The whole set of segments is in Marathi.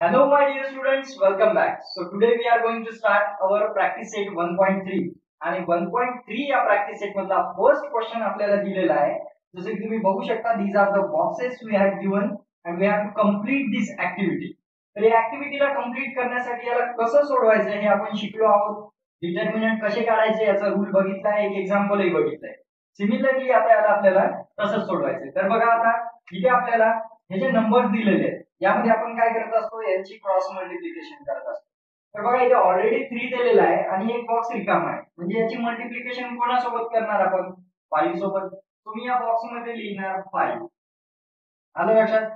Hello my dear students, welcome back. So today we are going to start our practice set 1.3 आणि 1.3 या practice set मधला first question आपल्याला दिलेला आहे. जसे की तुम्ही बघू शकता, these are the boxes we have given and we have to complete this activity. तर या ऍक्टिव्हिटीला कंप्लीट करण्यासाठी याला कसं सोडवायचं हे आपण शिकलो आहोत. डिटर्मिनंट कसे काढायचे याचा रूल बघितला, एक एक्झाम्पलही बघितलंय. सिमिलरली आता याला आपल्याला तसंच सोडवायचंय. तर बघा आता इथे आपल्याला हे जे नंबर्स दिलेले आहेत यामध्ये आपण काय करत असतो, यांची क्रॉस मल्टिप्लिकेशन करत असतो. तर बघा इथे ऑलरेडी 3 दिलेला आहे आणि एक बॉक्स रिकामा आहे, म्हणजे याची मल्टिप्लिकेशन कोणासोबत करणार आपण? 5 सोबत. तुम्ही या बॉक्स मध्ये लिहिणार 5. आलं लक्षात?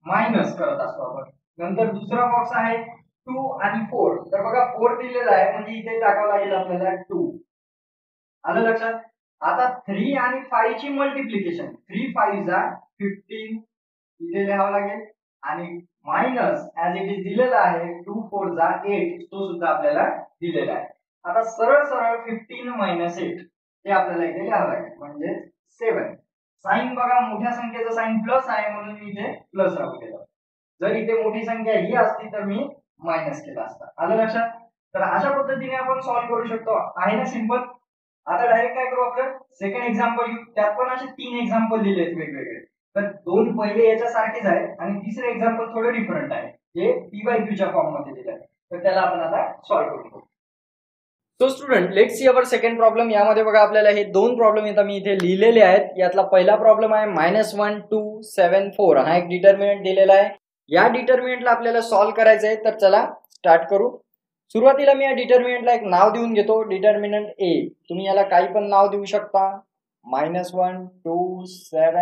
मायनस करत असतो आपण. नंतर दुसरा बॉक्स आहे 2 आणि 4. तर बघा 4 दिलेला आहे म्हणजे इथे टाकावं लागेल आपल्याला 2. आलं लक्षात? आता 3 आणि 5 ची मल्टिप्लिकेशन, 3 5 जा 15 इथे लिहावं लागेल आणि मायनस ऍज इट इज दिलेला आहे 2 4 जा 8, तो सुद्धा आपल्याला दिलेला आहे. आता सरळ सरळ 15 मायनस 8 हे आपल्याला इथे लिहावं लागेल म्हणजे 7. साइन बघा, मोठ्या संख्येचा साइन प्लस आहे म्हणून मी इथे प्लस राहू केलं. जर इथे मोठी संख्या ही असती तर मी मायनस केला असता. आलं लक्षात? तर अशा पद्धतीने आपण सॉल्व्ह करू शकतो. आहे ना सिंपल? आता डायरेक्ट काय करू, आपलं सेकंड एक्झाम्पल घेऊ. त्यात पण असे 3 एक्झाम्पल दिले आहेत वेगवेगळे. तर 2 पहिले याच्या सारखेच आहेत आणि तिसरे एक्झाम्पल थोडं डिफरंट आहे, जे p/q च्या फॉर्म मध्ये दिलं आहे. तर त्याला आपण आता सॉल्व्ह करू. So student, let's see our second problem. यामध्ये बघा आपल्याला हे 2 प्रॉब्लेम येतात, मी इथे लिहिलेले आहेत. यातला पहिला प्रॉब्लेम आहे -1 2 7 4. हा एक डिटर्मिनंट दिलेला आहे. या डिटर्मिनंटला आपल्याला सॉल्व्ह करायचं आहे. तर चला स्टार्ट करू. सुरुवातीला मी या डिटर्मिनंटला एक नाव देऊन घेतो, डिटर्मिनंट ए. तुम्ही याला काही पण नाव देऊ शकता. -1 2 7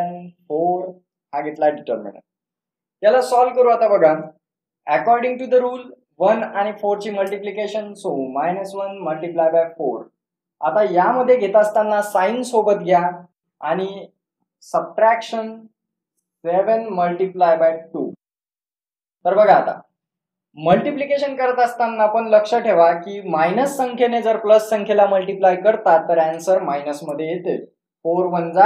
4 हा घेतला डिटर्मिनंट. याला सॉल्व्ह करू. आता बघा, अकॉर्डिंग टू द रूल 1 आणि 4 ची मल्टिप्लिकेशन, सो -1 मल्टिप्लाय बाय 4. आता यामध्ये घेत असताना साइन सोबत घ्या आणि सबट्रॅक्शन 7 मल्टिप्लाय बाय 2. तर बघा आता मल्टिप्लिकेशन करत असताना पण लक्ष ठेवा की मायनस संख्येने जर प्लस संख्येला मल्टिप्लाय करतात तर आन्सर मायनस मध्ये येते. 4 1 जा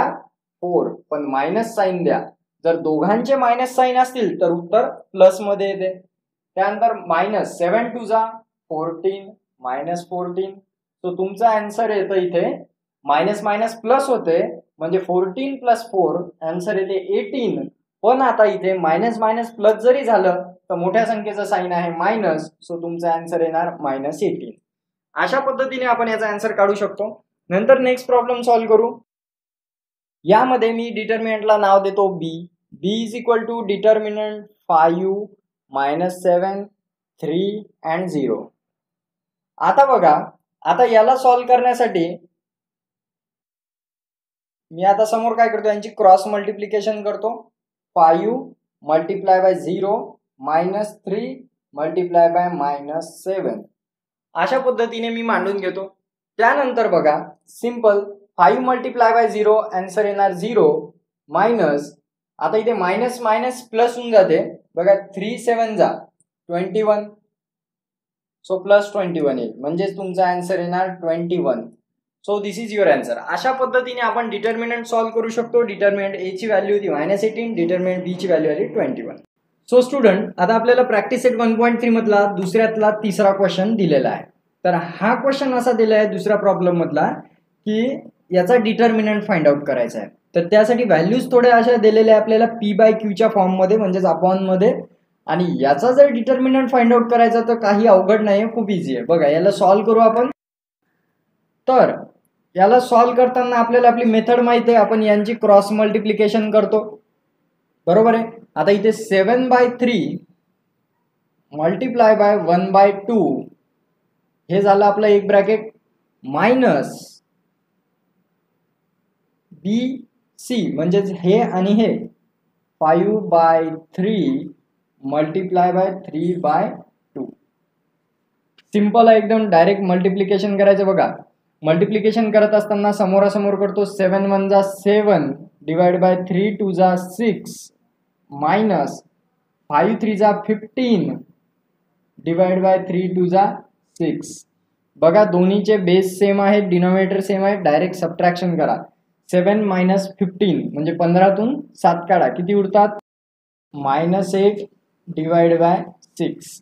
4, पण मायनस साइन द्या. जर दोघांचे मायनस साइन असतील तर उत्तर प्लस मध्ये येते. त्यानंतर -7 2 जा 14 -14. सो तुमचा आन्सर येतो इथे मायनस मायनस प्लस होते म्हणजे 14 + 4 आन्सर येते 18. पण आता इथे मायनस मायनस प्लस जरी झालं तर मोठ्या संख्येचं साइन आहे मायनस, सो तुमचा आन्सर येणार -18. अशा पद्धतीने आपण याचा आन्सर काढू शकतो. नंतर नेक्स्ट प्रॉब्लेम सॉल्व्ह करू. यामध्ये मी डिटर्मिनंटला नाव देतो b. b = determinant 5 -7 3 and 0. आता बघा, आता याला सॉल्व्ह करण्यासाठी मी आता समोर काय करतो, यांची क्रॉस मल्टिप्लिकेशन करतो. 5 मल्टिप्लाय बाय 0 -3 मल्टिप्लाय बाय -7. अशा पद्धतीने मी मांडून घेतो. त्यानंतर बघा सिंपल 5 मल्टिप्लाय बाय 0 आन्सर येणार 0 मायनस, आता इथे मायनस मायनस प्लस होऊन जाते. बघा 3 7 जा 21, सो +21 येईल म्हणजे तुमचा आन्सर येणार 21. So this is your answer. अशा पद्धतीने आपण डिटर्मिनंट सॉल्व्ह करू शकतो. डिटर्मिनंट ए ची व्हॅल्यू होती -18, डिटर्मिनंट बी ची व्हॅल्यू आली 21. सो स्टुडंट, आता आपल्याला प्रॅक्टिस सेट 1.3 मधला दुसऱ्यातला तिसरा क्वेश्चन दिलेला आहे. तर हा क्वेश्चन असा दिला आहे दुसऱ्या प्रॉब्लेम मधला की याचा डिटर्मिनंट फाइंड आउट करायचा आहे. तर त्यासाठी व्हॅल्यूज थोड्या अशा दिलेल्या आहे आपल्याला p/q च्या फॉर्म मध्ये म्हणजेच अपॉन मध्ये. आणि याचा जर डिटर्मिनंट फाइंड आउट करायचा तर काही अवघड नाही, खूप इझी आहे. बघा याला सॉल्व्ह करू आपण. तर याला सॉल्व्ह करताना आपल्याला आपली मेथड माहिती आहे, आपण यांची क्रॉस मल्टिप्लिकेशन करतो, बरोबर आहे. आता इथे 7/3 मल्टिप्लाय बाय 1/2 हे झालं आपलं एक ब्रॅकेट मायनस BC म्हणजेच हे आणि हे 5/3 मल्टिप्लाय बाय 3/2. सिंपल आहे एकदम, डायरेक्ट मल्टिप्लिकेशन करायचं. बघा मल्टिप्लिकेशन करत असताना समोरासमोर करतो. 7 1 जा 7 डिवाइड बाय 3 2 जा 6 मायनस 5 3 जा 15 डिवाइड बाय 3 2 जा 6. बघा दोन्हीचे बेस सेम आहेत, डिनोमिनेटर सेम आहे. डायरेक्ट सबट्रॅक्शन करा. 7 - 15 म्हणजे 15 तून 7 काढा, किती उरतात? -8 डिवाइड बाय 6.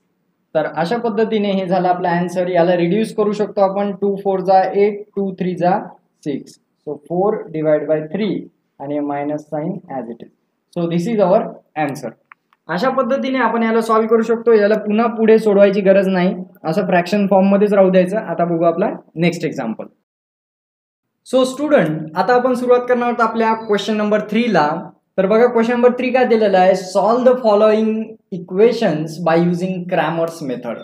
तर अशा पद्धतीने हे झालं आपला आन्सर. याला रिड्यूस करू शकतो आपण. 2 4 जा 8, 2 3 जा 6. सो 4 डिवाइड बाय 3 आणि minus sign as it is. So this is our answer. अशा पद्धतीने आपण याला सॉल्व्ह करू शकतो. याला पुन्हा पुढे सोडवायची गरज नाही, असं फ्रॅक्शन फॉर्म मध्येच राहू द्यायचं. आता बघू आपला नेक्स्ट एक्झाम्पल. सो स्टुडंट, आता आपण सुरुवात करणार आहोत आपल्या क्वेश्चन नंबर 3 ला. तर बघा क्वेश्चन नंबर 3 काय दिलेला आहे. Solve the following equations by using Cramer's method.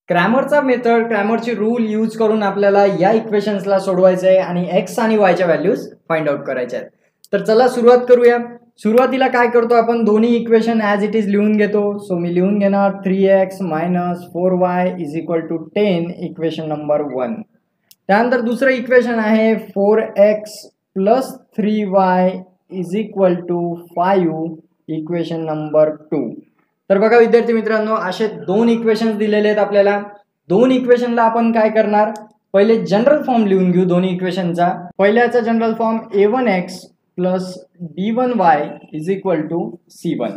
क्रॅमरची रूल यूज करून आपल्याला या इक्वेशन्सला सोडवायचं आहे आणि एक्स आणि वायच्या व्हॅल्यूज फाइंड आउट करायच्या आहेत. तर चला सुरुवात करूया. सुरुवातीला काय करतो आपण, दोन्ही इक्वेशन ॲज इट इज लिहून घेतो. सो मी लिहून घेणार 3x minus 4y is equal to 10, equation number 1. त्यानंतर दुसरं इक्वेशन आहे 4x plus 3y is equal to 5, equation number 2. तर बघा विद्यार्थी मित्रांनो, असे दोन इक्वेशन्स दिलेले आहेत आपल्याला. दोन इक्वेशनला आपण काय करणार, पहिले जनरल फॉर्म लिहून घेऊ दोन्ही इक्वेशनचा. पहिल्याचा general form a1x plus b1y is equal to c1.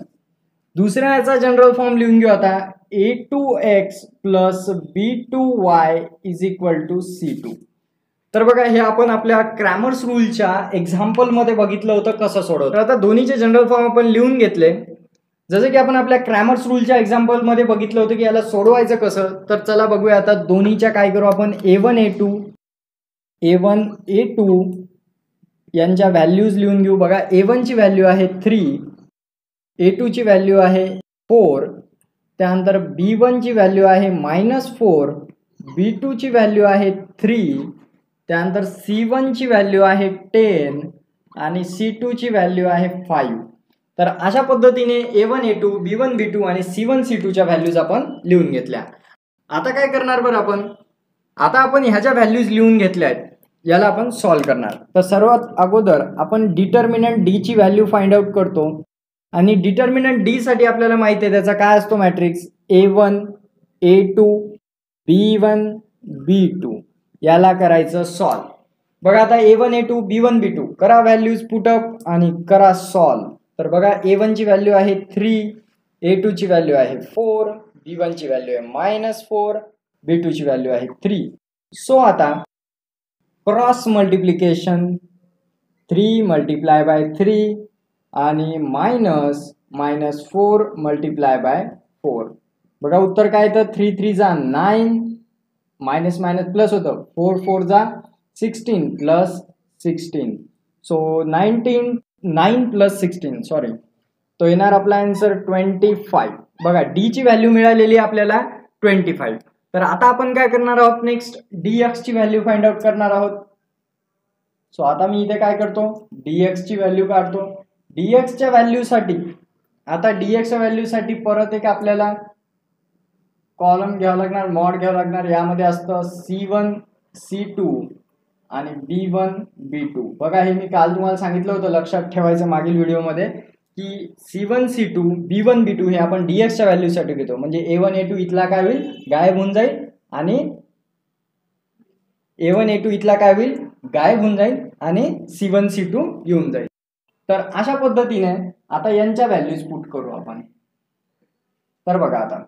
दुसऱ्या याचा जनरल फॉर्म लिहून घेऊ आता, a2x plus b2y is equal to c2. तर बघा हे आपण आपल्या क्रॅमर्स रूलच्या एक्झाम्पल मध्ये बघितलं होतं कसं सोडवतं. आता दोन्हीचे जनरल फॉर्म आपण लिहून घेतले. जसं की आपण आपल्या क्रॅमर्स रूलच्या एक्झाम्पल मध्ये बघितलं होतं की याला सोडवायचं कसं. तर चला बघूया आता दोन्हीच्या काय करू आपण. a1 a2 यांच्या व्हॅल्यूज लिहून घेऊ. बघा a1 ची व्हॅल्यू आहे 3, a2 ची व्हॅल्यू आहे 4, त्यानंतर b1 ची व्हॅल्यू आहे -4, b2 ची व्हॅल्यू आहे 3, त्यानंतर c1 ची व्हॅल्यू आहे 10 आणि c2 ची व्हॅल्यू आहे 5. तर अशा पद्धतीने a1 a2 b1 b2 आणि c1 c2 च्या व्हॅल्यूज आपण लिहून घेतल्या. आता काय करणार बरं आपण, आता आपण ह्याच्या व्हॅल्यूज लिहून घेतल्या आहेत, याला आपण सॉल्व्ह करणार. तर सर्वात अगोदर आपण डिटर्मिनंट डी ची व्हॅल्यू फाइंड आउट करतो. आणि डिटर्मिनंट डी साठी आपल्याला माहिती आहे त्याचा काय असतो matrix, a1 a2 b1 b2. याला करायचं सॉल्व. बघा आता a1 a2 b1 b2 करा व्हॅल्यूज पुटअप आणि करा सॉल्व. तर बघा a1 ची व्हॅल्यू आहे 3, a2 ची व्हॅल्यू आहे 4, b1 ची व्हॅल्यू आहे -4, b2 ची व्हॅल्यू आहे 3. सो आता क्रॉस मल्टिप्लिकेशन 3 मल्टिप्लाय बाय 3 आणि -4 मल्टिप्लाय बाय 4. बघा उत्तर काय तर 3 3 जा 9, मायनस मायनस प्लस होतं, 4 4 जा 16 प्लस 16. सो 9 प्लस 16 सॉरी, तो येणार आपला आन्सर 25. बघा डी ची व्हॅल्यू मिळालेली आपल्याला 25. तर आता आपण काय करणार आहोत, नेक्स्ट dx ची व्हॅल्यू फाइंड आउट करणार आहोत. सो आता मी इथे काय करतो, dx ची व्हॅल्यू काढतो. dx च्या व्हॅल्यूसाठी आता dx च्या व्हॅल्यूसाठी परत एक आपल्याला कॉलम घ्यावं लागणार, मॉड घ्यावं लागणार. यामध्ये असतं c1 c2 आणि b1 b2. बघा हे मी काल तुम्हाला सांगितलं होतं, लक्षात ठेवायचं मागील व्हिडिओमध्ये, की c1 c2 b1 b2 हे आपण dx च्या व्हॅल्यूसाठी घेतो. म्हणजे a1 a2 इथला काय होईल, गायब होऊन जाईल आणि a1 a2 इथला काय होईल, गायब होऊन जाईल आणि c1 c2 येऊन जाईल. तर अशा पद्धतीने आता यांच्या व्हॅल्यूज पुट करू आपण. तर बघा आता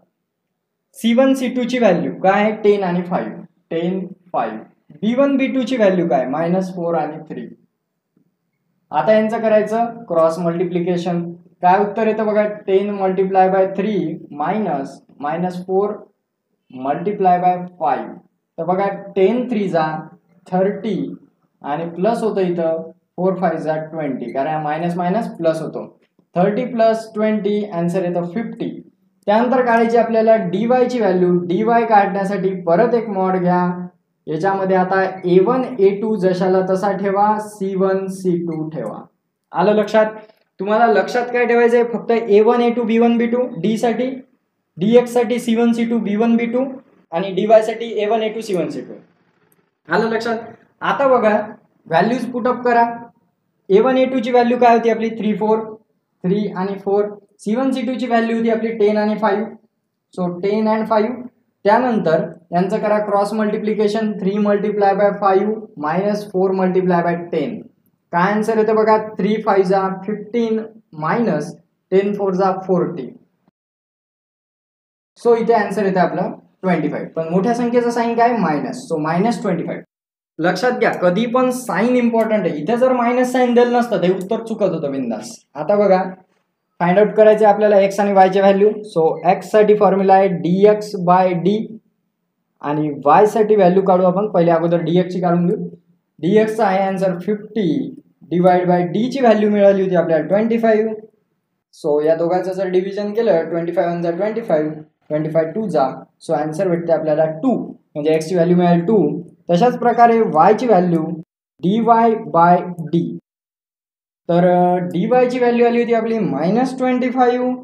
c1 c2 ची व्हॅल्यू काय आहे, 10 आणि 5, 10 5. b1 b2 ची व्हॅल्यू काय, -4 आणि 3. आता यांचं करायचं क्रॉस मल्टिप्लिकेशन. काय उत्तर येतं बघा, 10 मल्टिप्लाय बाय 3 -4 मल्टिप्लाय बाय 5. तर बघा 10 3 जा 30 आणि प्लस होतं इथं 4 5 जा 20, कारण मायनस मायनस प्लस होतो. 30 प्लस 20 आन्सर येतं 50. त्यानंतर काढायची आपल्याला dy ची व्हॅल्यू. dy काढण्यासाठी परत एक मॉड घ्या. याच्यामध्ये आता a1 a2 जशाला तसा ठेवा, c1 c2 ठेवा. आलं लक्षात. तुम्हाला लक्षात काय ठेवायचंय, फक्त a1 a2 b1 b2 d साठी, dx साठी c1 c2 b1 b2 आणि dy साठी a1 a2 c1 c2. आलं लक्षात. आता बघा व्हॅल्यूज पुटअप करा. a1 a2 ची व्हॅल्यू काय होती आपली, 3 आणि 4. c1 c2 ची व्हॅल्यू होती आपली 10 आणि 5. So 10 and 5. त्यानंतर यांचं करा cross multiplication. 3 multiply by 5 -4 multiply by 10. काय आन्सर येतं बघा, 3 5 जा 15 -10 4 जा 40. सो इथे आन्सर येते आपलं 25. पण मोठ्या संख्येचं साईन काय मायनस, सो -25. लक्षात घ्या कधी पण साईन इम्पॉर्टंट आहे. इथे जर मायनस साईन दिलं नसतं ते उत्तर चुकत होतं बिंदास. आता बघा फाइंड आउट करायचे आपल्याला एक्स आणि वायचे व्हॅल्यू. सो एक्स साठी फॉर्म्युला आहे dx/d आणि वाय साठी व्हॅल्यू काढू आपण. पहिले अगोदर dx ची काढून घेऊ. dx चा आहे आन्सर 50 डिवाइड बाय d ची व्हॅल्यू मिळाली होती आपल्याला 25. सो या दोघांचं जर डिव्हिजन केलं 25 × 25 25 2 जा, सो आन्सर भेटते आपल्याला 2 म्हणजे x ची व्हॅल्यू मिळाली 2. तशाच प्रकारे y ची व्हॅल्यू dy/d. तर dy ची व्हॅल्यू आली होती आपली -25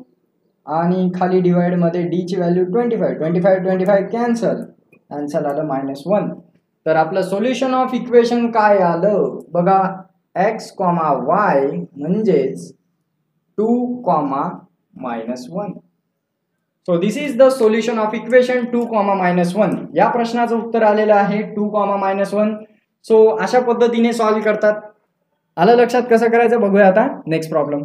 आणि खाली डिवाइड मध्ये d ची व्हॅल्यू 25 कॅन्सल, आन्सर आलं -1. तर आपलं सोल्युशन ऑफ इक्वेशन काय आलं बघा, x, y म्हणजेच 2, -1. So this is the solution of equation 2, -1. या प्रश्नाचं उत्तर आलेलं आहे 2, -1. सो अशा पद्धतीने सॉल्व्ह करतात. आलं लक्षात कसं करायचं बघूया आता नेक्स्ट प्रॉब्लेम.